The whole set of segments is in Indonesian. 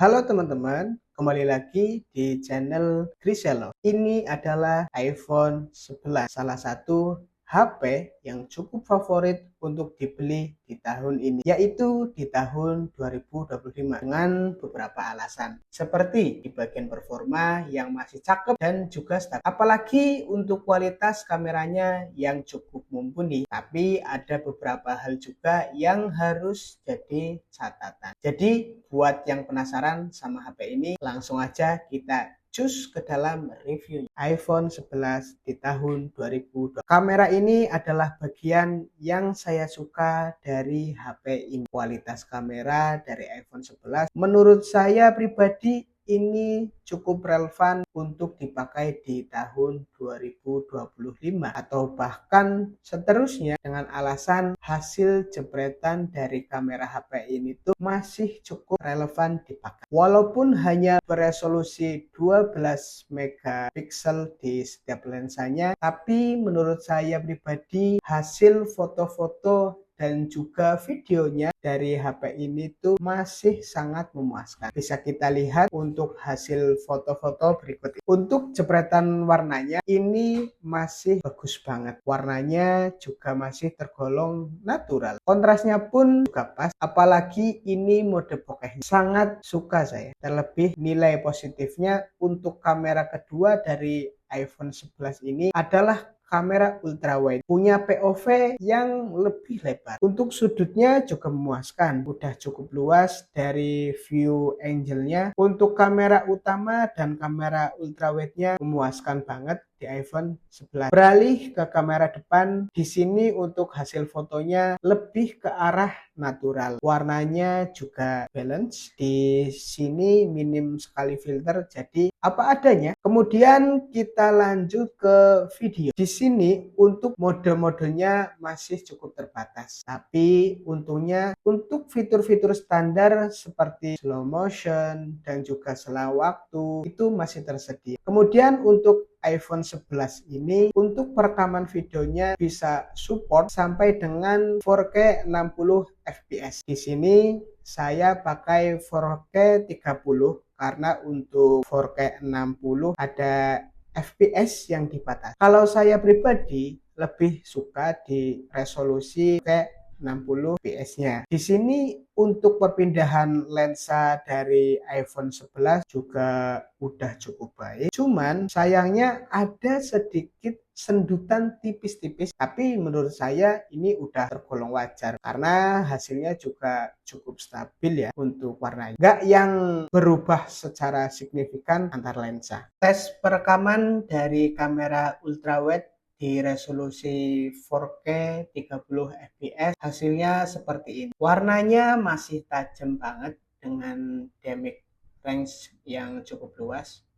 Halo teman-teman, kembali lagi di channel Griselo. Ini adalah iPhone 11, salah satu HP yang cukup favorit untuk dibeli di tahun ini, yaitu di tahun 2025 dengan beberapa alasan. Seperti di bagian performa yang masih cakep dan juga stabil. Apalagi untuk kualitas kameranya yang cukup mumpuni, tapi ada beberapa hal juga yang harus jadi catatan. Jadi buat yang penasaran sama HP ini, langsung aja kita cus ke dalam review iPhone 11 di tahun 2020. Kamera ini adalah bagian yang saya suka dari HP ini. Kualitas kamera dari iPhone 11 menurut saya pribadi ini cukup relevan untuk dipakai di tahun 2025 atau bahkan seterusnya, dengan alasan hasil jepretan dari kamera HP ini tuh masih cukup relevan dipakai. Walaupun hanya beresolusi 12 megapiksel di setiap lensanya, tapi menurut saya pribadi hasil foto-foto dan juga videonya dari HP ini tuh masih sangat memuaskan. Bisa kita lihat untuk hasil foto-foto berikut ini. Untuk jepretan warnanya ini masih bagus banget. Warnanya juga masih tergolong natural. Kontrasnya pun juga pas, apalagi ini mode bokeh. Sangat suka saya. Terlebih nilai positifnya untuk kamera kedua dari iPhone 11 ini adalah kamera ultrawide, punya POV yang lebih lebar. Untuk sudutnya juga memuaskan, udah cukup luas dari view angle-nya. Untuk kamera utama dan kamera ultrawide-nya memuaskan banget di iPhone 11. Beralih ke kamera depan, di sini untuk hasil fotonya lebih ke arah natural. Warnanya juga balance. Di sini minim sekali filter, jadi apa adanya. Kemudian kita lanjut ke video. Di sini untuk mode-modenya masih cukup terbatas. Tapi untungnya untuk fitur-fitur standar seperti slow motion dan juga selang waktu itu masih tersedia. Kemudian untuk iPhone 11 ini untuk perekaman videonya bisa support sampai dengan 4K 60 fps. Di sini saya pakai 4K 30 karena untuk 4K 60 ada FPS yang dibatasi. Kalau saya pribadi lebih suka di resolusi kayak 60 fps-nya. Di sini untuk perpindahan lensa dari iPhone 11 juga udah cukup baik. Cuman sayangnya ada sedikit sendutan tipis-tipis, tapi menurut saya ini udah tergolong wajar karena hasilnya juga cukup stabil ya untuk warnanya. Nggak yang berubah secara signifikan antar lensa. Tes perekaman dari kamera ultrawide di resolusi 4K 30 fps hasilnya seperti ini. Warnanya masih tajam banget dengan dynamic range yang cukup luas.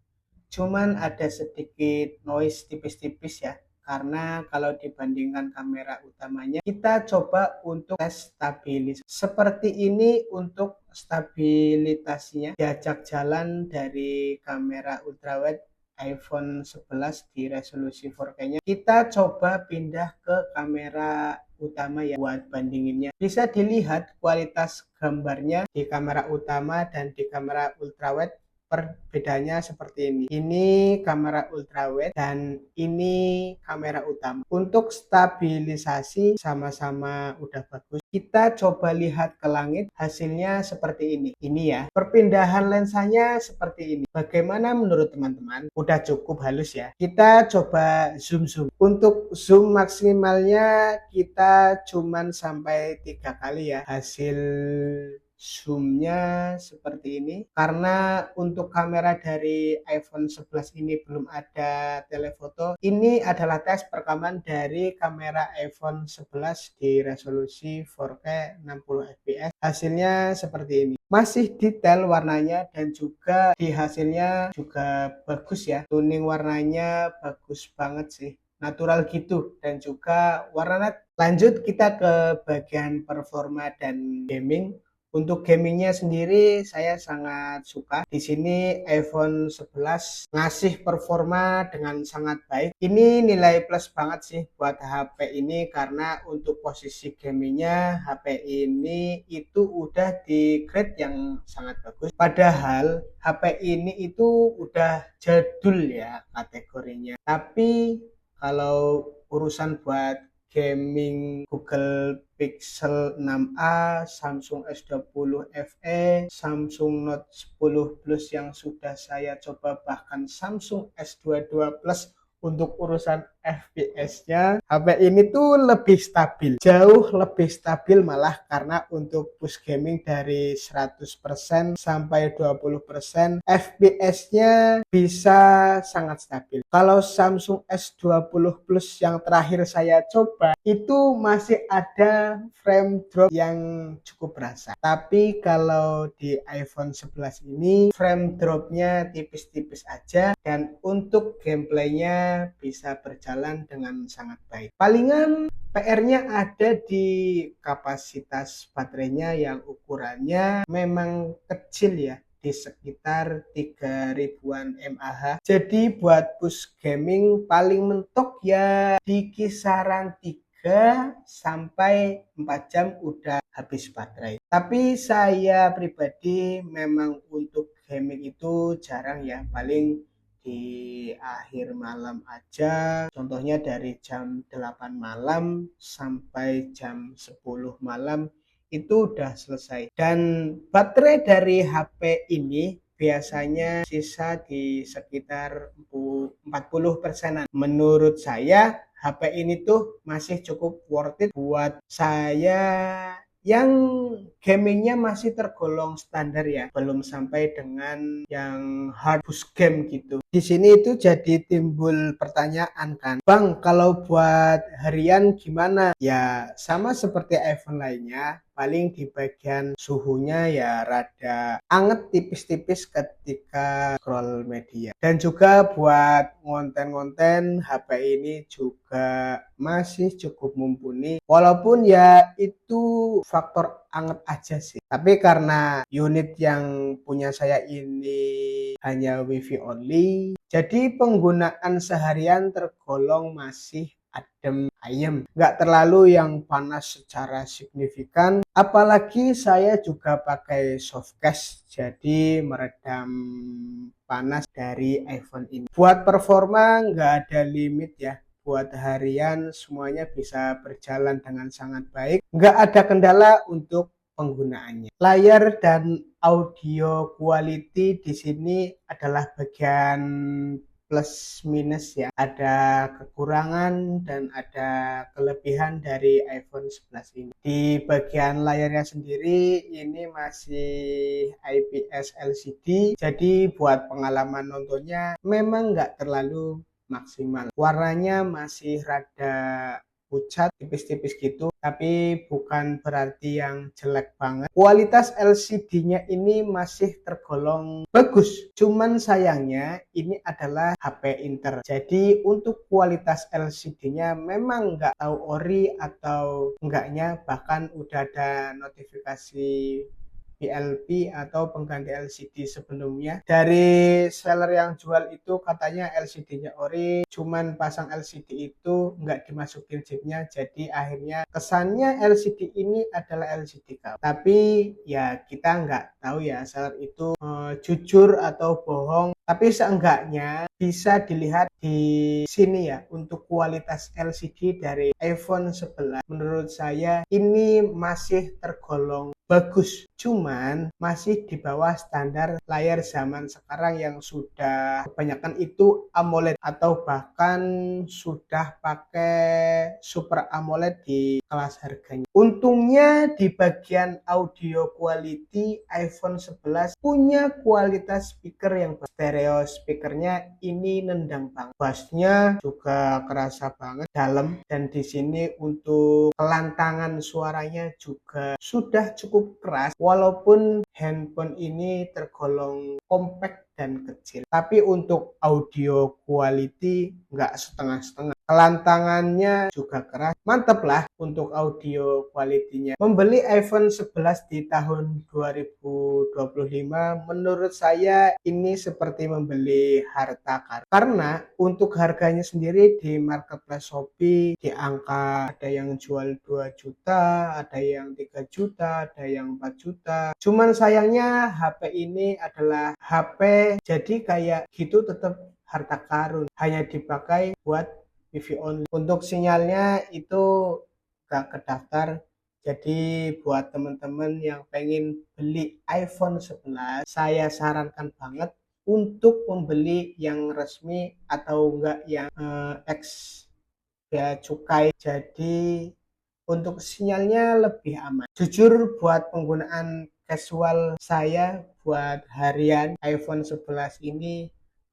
Cuman ada sedikit noise tipis-tipis ya, karena kalau dibandingkan kamera utamanya, kita coba untuk tes stabilitas. Seperti ini untuk stabilitasnya, diajak jalan dari kamera ultrawide iPhone 11 di resolusi 4K-nya. Kita coba pindah ke kamera utama ya buat bandinginnya. Bisa dilihat kualitas gambarnya di kamera utama dan di kamera ultrawide. Perbedaannya seperti ini. Ini kamera ultrawide dan ini kamera utama. Untuk stabilisasi sama-sama udah bagus. Kita coba lihat ke langit, hasilnya seperti ini. Ini ya, perpindahan lensanya seperti ini. Bagaimana menurut teman-teman? Udah cukup halus ya. Kita coba zoom. Untuk zoom maksimalnya kita cuman sampai 3 kali ya. Hasil zoomnya seperti ini, karena untuk kamera dari iPhone 11 ini belum ada telefoto. Ini adalah tes perekaman dari kamera iPhone 11 di resolusi 4K 60 fps. Hasilnya seperti ini, masih detail warnanya dan juga di hasilnya juga bagus ya. Tuning warnanya bagus banget sih, natural gitu, dan juga warna net. Lanjut kita ke bagian performa dan gaming. Untuk gamingnya sendiri saya sangat suka. Di sini iPhone 11 ngasih performa dengan sangat baik. Ini nilai plus banget sih buat HP ini karena untuk posisi gamingnya HP ini itu udah di grade yang sangat bagus. Padahal HP ini itu udah jadul ya kategorinya. Tapi kalau urusan buat gaming Google Pixel 6a, Samsung S20 FE, Samsung Note 10 Plus yang sudah saya coba, bahkan Samsung S22 Plus, untuk urusan FPS-nya HP ini tuh lebih stabil, jauh lebih stabil malah, karena untuk push gaming dari 100% sampai 20% FPS-nya bisa sangat stabil. Kalau Samsung S20 Plus yang terakhir saya coba itu masih ada frame drop yang cukup berasa. Tapi kalau di iPhone 11 ini frame dropnya tipis-tipis aja, dan untuk gameplaynya bisa berjalan dengan sangat baik. Palingan PR-nya ada di kapasitas baterainya yang ukurannya memang kecil ya, di sekitar 3000-an mAh. Jadi buat push gaming paling mentok ya di kisaran 3 sampai 4 jam udah habis baterai. Tapi saya pribadi memang untuk gaming itu jarang ya, paling di akhir malam aja, contohnya dari jam 8 malam sampai jam 10 malam itu udah selesai. Dan baterai dari HP ini biasanya sisa di sekitar 40%. Menurut saya HP ini tuh masih cukup worth it buat saya yang gamingnya masih tergolong standar ya, belum sampai dengan yang hard push game gitu. Di sini itu jadi timbul pertanyaan kan, Bang, kalau buat harian gimana? Ya sama seperti iPhone lainnya, paling di bagian suhunya ya rada anget tipis-tipis ketika scroll media. Dan juga buat konten-konten HP ini juga masih cukup mumpuni, walaupun ya itu faktor anget aja sih. Tapi karena unit yang punya saya ini hanya WiFi only, jadi penggunaan seharian tergolong masih adem ayem, nggak terlalu yang panas secara signifikan. Apalagi saya juga pakai softcase, jadi meredam panas dari iPhone ini. Buat performa nggak ada limit ya, buat harian semuanya bisa berjalan dengan sangat baik, nggak ada kendala untuk penggunaannya. Layar dan audio quality di sini adalah bagian plus minus ya, ada kekurangan dan ada kelebihan dari iPhone 11 ini. Di bagian layarnya sendiri ini masih IPS LCD, jadi buat pengalaman nontonnya memang nggak terlalu maksimal. Warnanya masih rada pucat, tipis-tipis gitu, tapi bukan berarti yang jelek banget. Kualitas LCD-nya ini masih tergolong bagus, cuman sayangnya ini adalah HP Inter. Jadi untuk kualitas LCD-nya memang nggak tahu ori atau enggaknya, bahkan udah ada notifikasi PLP atau pengganti LCD sebelumnya. Dari seller yang jual itu katanya LCD-nya ori, cuman pasang LCD itu nggak dimasukin chipnya, jadi akhirnya kesannya LCD ini adalah LCD KW. Tapi ya kita nggak tahu ya seller itu jujur atau bohong. Tapi seenggaknya bisa dilihat di sini ya, untuk kualitas LCD dari iPhone 11 menurut saya ini masih tergolong bagus, cuman masih di bawah standar layar zaman sekarang yang sudah kebanyakan itu AMOLED atau bahkan sudah pakai Super AMOLED di kelas harganya. Untungnya di bagian audio quality iPhone 11 punya kualitas speaker yang stereo, speakernya ini nendang banget, bassnya juga kerasa banget dalam, dan di sini untuk kelantangan suaranya juga sudah cukup keras, walaupun handphone ini tergolong compact dan kecil. Tapi untuk audio quality nggak setengah-setengah. kelantangannya juga keras, mantep lah untuk audio kualitinya. Membeli iPhone 11 di tahun 2025 menurut saya ini seperti membeli harta karun, karena untuk harganya sendiri di marketplace Shopee di angka, ada yang jual 2 juta, ada yang 3 juta, ada yang 4 juta. Cuman sayangnya HP ini adalah HP jadi kayak gitu, tetap harta karun, hanya dipakai buat wifi only. Untuk sinyalnya itu gak kedaftar. Jadi buat teman-teman yang pengen beli iPhone 11, saya sarankan banget untuk membeli yang resmi atau enggak yang X bea cukai. Jadi untuk sinyalnya lebih aman. Jujur buat penggunaan casual saya buat harian, iPhone 11 ini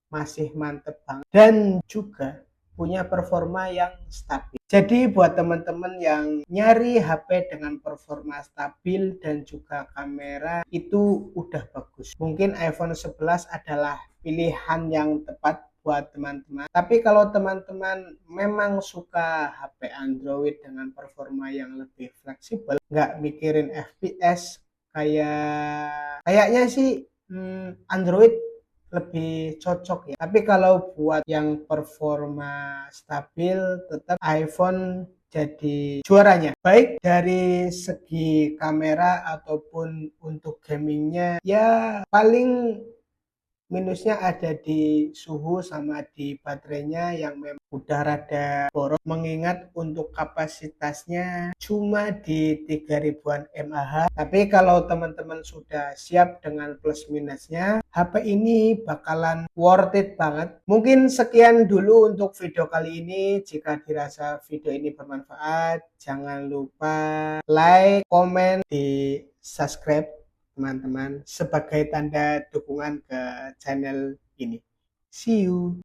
masih mantep banget dan juga punya performa yang stabil. Jadi buat teman-teman yang nyari HP dengan performa stabil dan juga kamera itu udah bagus, mungkin iPhone 11 adalah pilihan yang tepat buat teman-teman. Tapi kalau teman-teman memang suka HP Android dengan performa yang lebih fleksibel, nggak mikirin FPS, kayaknya sih Android lebih cocok ya. Tapi kalau buat yang performa stabil, tetap iPhone jadi juaranya. Baik dari segi kamera ataupun untuk gamingnya, ya paling minusnya ada di suhu sama di baterainya yang memang udah rada boros, mengingat untuk kapasitasnya cuma di 3000-an mAh. Tapi kalau teman-teman sudah siap dengan plus minusnya, HP ini bakalan worth it banget. Mungkin sekian dulu untuk video kali ini. Jika dirasa video ini bermanfaat, jangan lupa like, komen, di subscribe teman-teman sebagai tanda dukungan ke channel ini. See you.